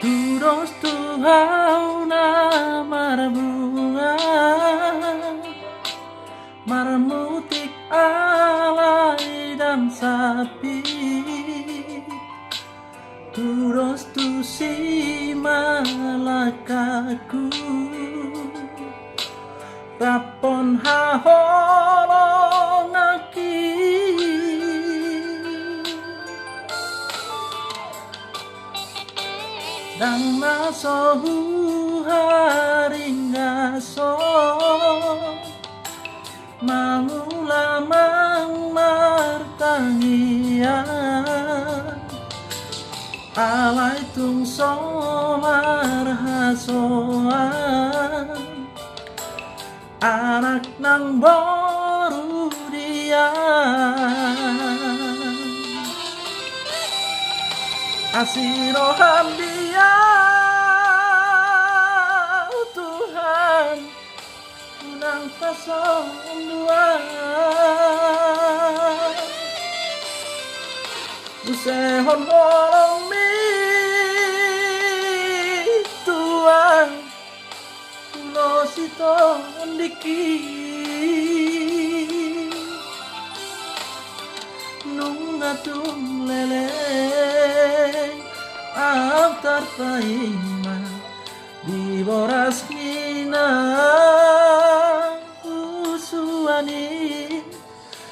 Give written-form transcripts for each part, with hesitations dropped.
Terus Tuhan marbunga marmutik alai dan sapi. Terus tu si malakaku rapon haholong aki. Dan masohu haringaso mangulamang martangian alai tungso marhasoan anak nang boru dia asiroham dia Tuhan unang pasong dua usehon holong mi Tuhan ulo sito ndiki nung atung leleng antar paima di boras mina usuani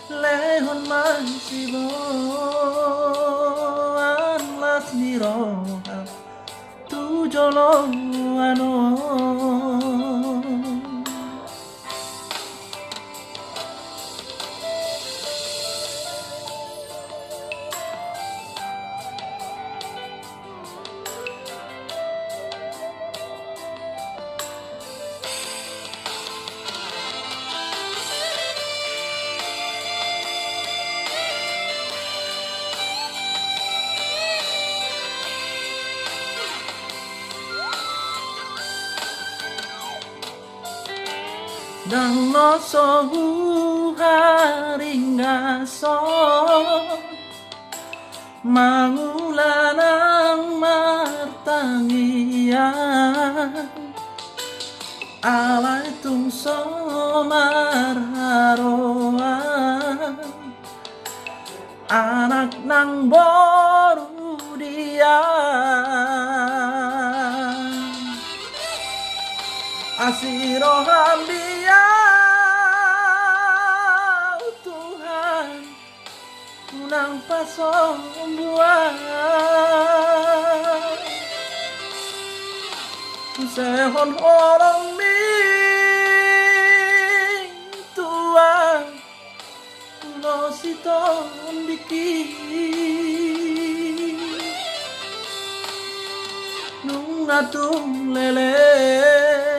lehon mansibo anlas niroha tu jolo ano. Dan lo sohu haringaso mangulanang martangian alai tungso marharoan anak nang boru dia asiroham dia Tuhan unang pasong buah sehon holong mi Tuhan ulo sito ndiki nung atung leleng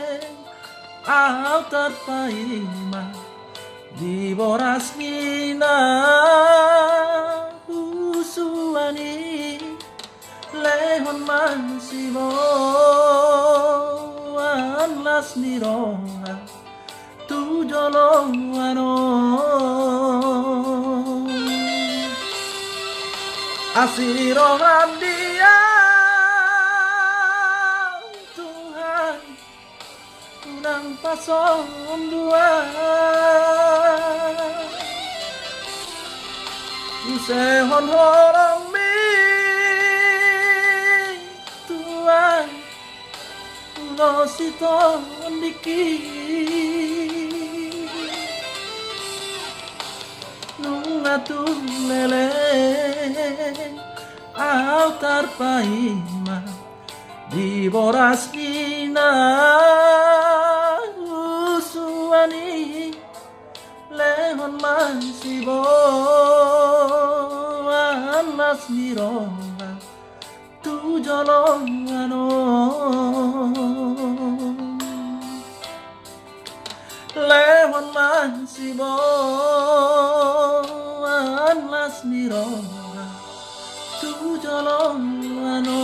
altar paima di boras mina usuani lehon mansibo anlas niroha tu jolo ano asiroham dia unang pasong dua usehon holong mi Tuhan ulo sito ndiki nung atung leleng altar paima di boras mina usuani lehon mansibo anlas niroha tu jolo ano lehon mansibo anlas niroha tu jolo ano.